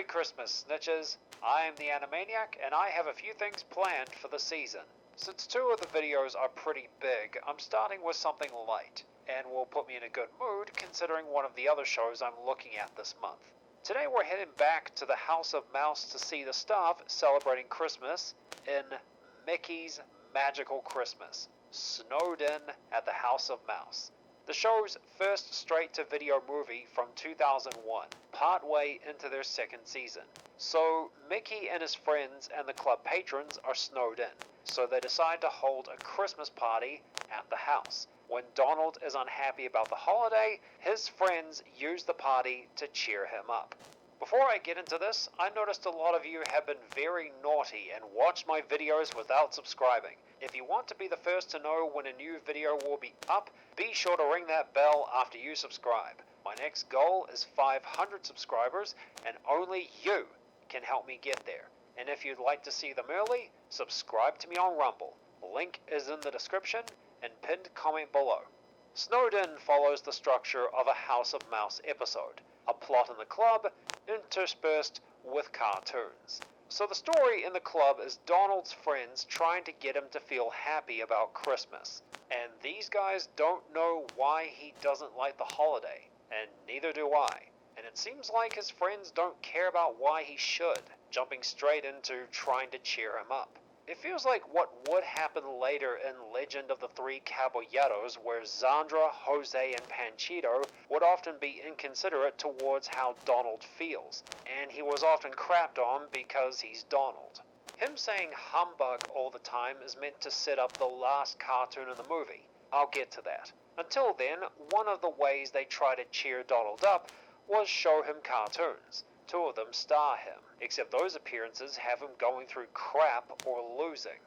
Merry Christmas, snitches! I am the Animaniac, and I have a few things planned for the season. Since two of the videos are pretty big, I'm starting with something light, and will put me in a good mood considering one of the other shows I'm looking at this month. Today we're heading back to the House of Mouse to see the staff celebrating Christmas in Mickey's Magical Christmas, snowed in at the House of Mouse. The show's first straight-to-video movie from 2001, partway into their second season. So Mickey and his friends and the club patrons are snowed in, so they decide to hold a Christmas party at the house. When Donald is unhappy about the holiday, his friends use the party to cheer him up. Before I get into this, I noticed a lot of you have been very naughty and watched my videos without subscribing. If you want to be the first to know when a new video will be up, be sure to ring that bell after you subscribe. My next goal is 500 subscribers, and only you can help me get there. And if you'd like to see them early, subscribe to me on Rumble. Link is in the description and pinned comment below. Snowed In follows the structure of a House of Mouse episode, a plot in the club interspersed with cartoons. So the story in the club is Donald's friends trying to get him to feel happy about Christmas. And these guys don't know why he doesn't like the holiday, and neither do I. And it seems like his friends don't care about why he should, jumping straight into trying to cheer him up. It feels like what would happen later in Legend of the Three Caballeros, where Zandra, Jose, and Panchito would often be inconsiderate towards how Donald feels, and he was often crapped on because he's Donald. Him saying humbug all the time is meant to set up the last cartoon in the movie. I'll get to that. Until then, one of the ways they try to cheer Donald up was show him cartoons. Two of them star him, except those appearances have him going through crap or losing.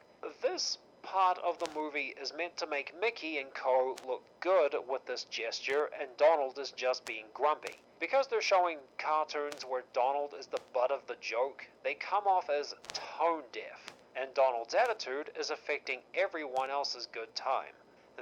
This part of the movie is meant to make Mickey and co look good with this gesture, and Donald is just being grumpy. Because they're showing cartoons where Donald is the butt of the joke, they come off as tone deaf, and Donald's attitude is affecting everyone else's good time.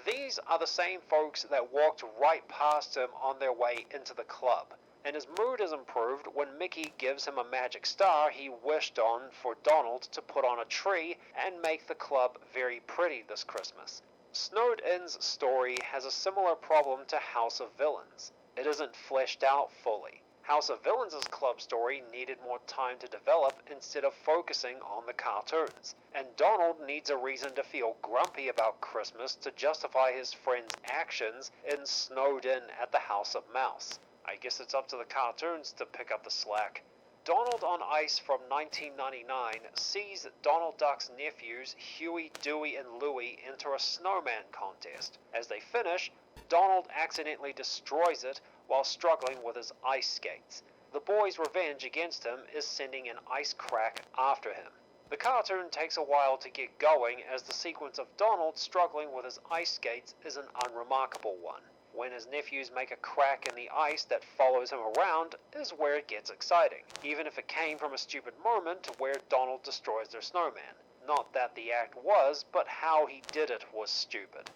These are the same folks that walked right past him on their way into the club. And his mood is improved when Mickey gives him a magic star he wished on for Donald to put on a tree and make the club very pretty this Christmas. Snowed In's story has a similar problem to House of Villains. It isn't fleshed out fully. House of Villains' club story needed more time to develop instead of focusing on the cartoons. And Donald needs a reason to feel grumpy about Christmas to justify his friends' actions in Snowed In at the House of Mouse. I guess it's up to the cartoons to pick up the slack. Donald on Ice from 1999 sees Donald Duck's nephews Huey, Dewey, and Louie enter a snowman contest. As they finish, Donald accidentally destroys it while struggling with his ice skates. The boys' revenge against him is sending an ice crack after him. The cartoon takes a while to get going, as the sequence of Donald struggling with his ice skates is an unremarkable one. When his nephews make a crack in the ice that follows him around is where it gets exciting, even if it came from a stupid moment where Donald destroys their snowman. Not that the act was, but how he did it was stupid.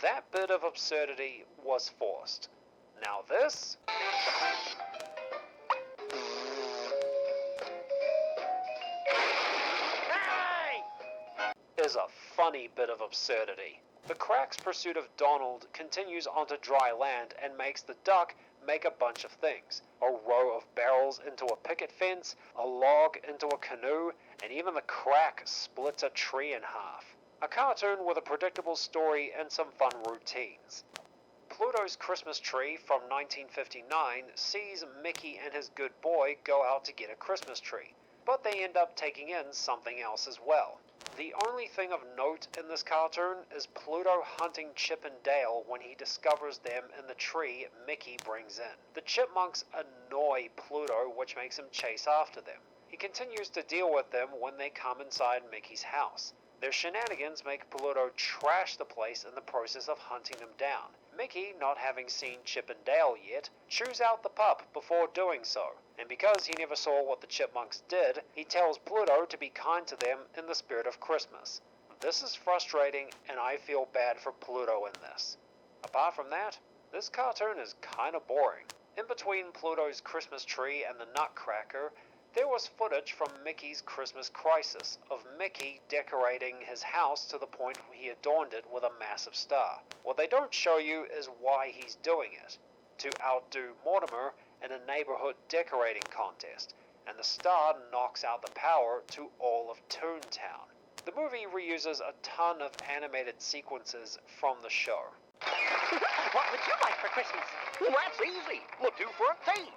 That bit of absurdity was forced. Now this is a funny bit of absurdity. The Crack's pursuit of Donald continues onto dry land and makes the duck make a bunch of things. A row of barrels into a picket fence, a log into a canoe, and even the Crack splits a tree in half. A cartoon with a predictable story and some fun routines. Pluto's Christmas Tree from 1959 sees Mickey and his good boy go out to get a Christmas tree, but they end up taking in something else as well. The only thing of note in this cartoon is Pluto hunting Chip and Dale when he discovers them in the tree Mickey brings in. The chipmunks annoy Pluto, which makes him chase after them. He continues to deal with them when they come inside Mickey's house. Their shenanigans make Pluto trash the place in the process of hunting them down. Mickey, not having seen Chip and Dale yet, chews out the pup before doing so, and because he never saw what the chipmunks did, he tells Pluto to be kind to them in the spirit of Christmas. This is frustrating, and I feel bad for Pluto in this. Apart from that, This cartoon is kinda boring. In between Pluto's Christmas tree and the Nutcracker, there was footage from Mickey's Christmas Crisis of Mickey decorating his house to the point he adorned it with a massive star. What they don't show you is why he's doing it. To outdo Mortimer in a neighborhood decorating contest, and the star knocks out the power to all of Toontown. The movie reuses a ton of animated sequences from the show. What would you like for Christmas? That's easy. We'll do for a tea.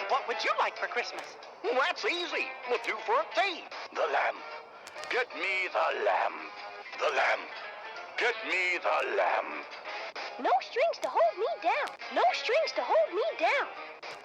What would you like for Christmas? That's easy. We'll do for a tea. The lamp. Get me the lamp. The lamp. Get me the lamp. No strings to hold me down. No strings to hold me down.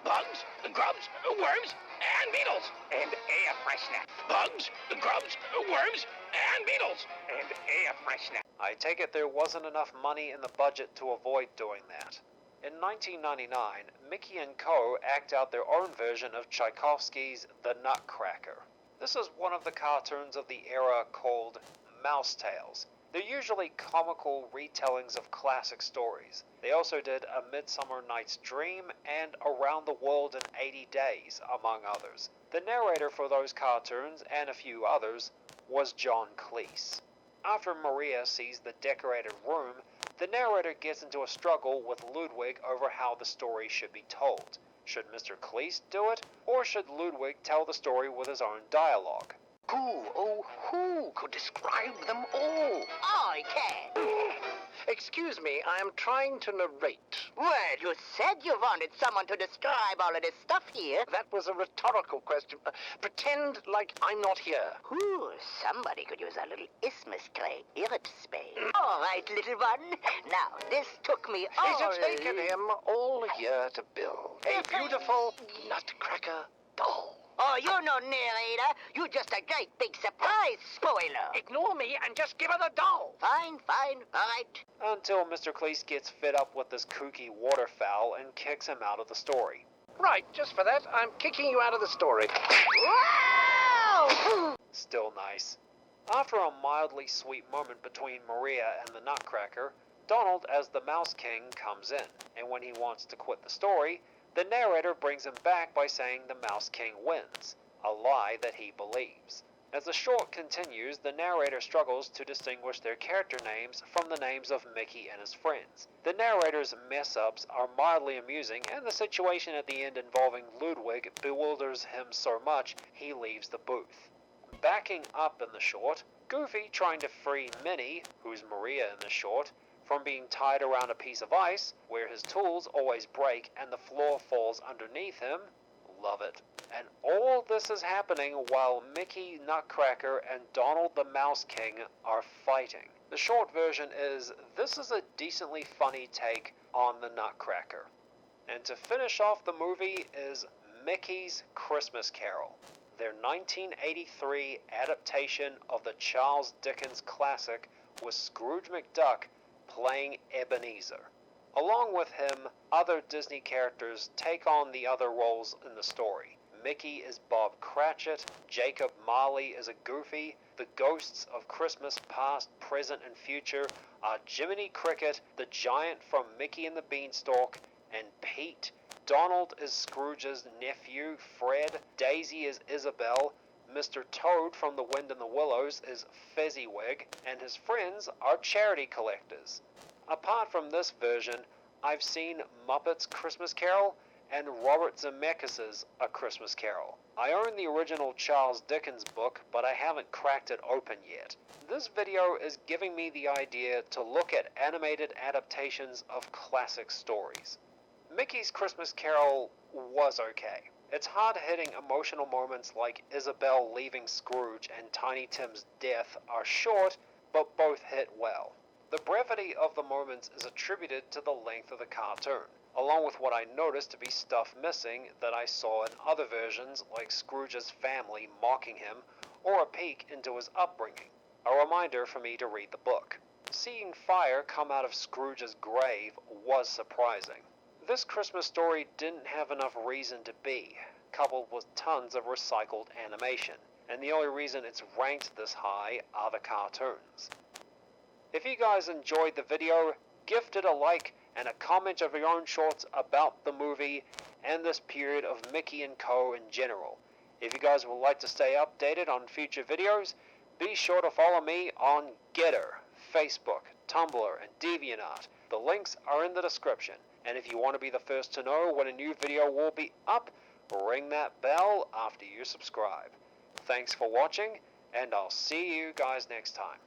Bugs, grubs, worms, and beetles. And air freshener. Bugs, grubs, worms, and beetles. And air freshener. I take it there wasn't enough money in the budget to avoid doing that. In 1999, Mickey and Co. act out their own version of Tchaikovsky's The Nutcracker. This is one of the cartoons of the era called Mouse Tales. They're usually comical retellings of classic stories. They also did A Midsummer Night's Dream and Around the World in 80 Days, among others. The narrator for those cartoons, and a few others, was John Cleese. After Maria sees the decorated room, the narrator gets into a struggle with Ludwig over how the story should be told. Should Mr. Cleese do it, or should Ludwig tell the story with his own dialogue? Who could describe them all? I can. Excuse me, I am trying to narrate. Well, you said you wanted someone to describe all of this stuff here. That was a rhetorical question. Pretend like I'm not here. Ooh, somebody could use a little Isthmus clay here at Spain. All right, little one. Now, this took me all... It has taken him all a year to build a beautiful nutcracker doll. Oh, you're no narrator. You're just a great big surprise spoiler. Ignore me and just give her the doll. Fine, all right. Until Mr. Cleese gets fed up with this kooky waterfowl and kicks him out of the story. Right, just for that, I'm kicking you out of the story. Wow! Still nice. After a mildly sweet moment between Maria and the Nutcracker, Donald as the Mouse King comes in, and when he wants to quit the story, the narrator brings him back by saying the Mouse King wins, a lie that he believes. As the short continues, the narrator struggles to distinguish their character names from the names of Mickey and his friends. The narrator's mess-ups are mildly amusing, and the situation at the end involving Ludwig bewilders him so much he leaves the booth. Backing up in the short, Goofy trying to free Minnie, who's Maria in the short, from being tied around a piece of ice, where his tools always break and the floor falls underneath him. Love it. And all this is happening while Mickey, Nutcracker, and Donald the Mouse King are fighting. The short version is, this is a decently funny take on the Nutcracker. And to finish off the movie is Mickey's Christmas Carol, their 1983 adaptation of the Charles Dickens classic with Scrooge McDuck playing Ebenezer. Along with him, other Disney characters take on the other roles in the story. Mickey is Bob Cratchit, Jacob Marley is a Goofy, the ghosts of Christmas past, present, and future are Jiminy Cricket, the giant from Mickey and the Beanstalk, and Pete. Donald is Scrooge's nephew, Fred, Daisy is Isabel, Mr. Toad from The Wind in the Willows is Fezziwig, and his friends are charity collectors. Apart from this version, I've seen Muppets Christmas Carol and Robert Zemeckis' A Christmas Carol. I own the original Charles Dickens book, but I haven't cracked it open yet. This video is giving me the idea to look at animated adaptations of classic stories. Mickey's Christmas Carol was okay. Its hard-hitting emotional moments like Isabel leaving Scrooge and Tiny Tim's death are short, but both hit well. The brevity of the moments is attributed to the length of the cartoon, along with what I noticed to be stuff missing that I saw in other versions like Scrooge's family mocking him or a peek into his upbringing. A reminder for me to read the book. Seeing fire come out of Scrooge's grave was surprising. This Christmas story didn't have enough reason to be, coupled with tons of recycled animation, and the only reason it's ranked this high are the cartoons. If you guys enjoyed the video, gift it a like and a comment of your own shorts about the movie and this period of Mickey and Co. in general. If you guys would like to stay updated on future videos, be sure to follow me on Getter, Facebook, Tumblr, and DeviantArt. The links are in the description. And if you want to be the first to know when a new video will be up, ring that bell after you subscribe. Thanks for watching, and I'll see you guys next time.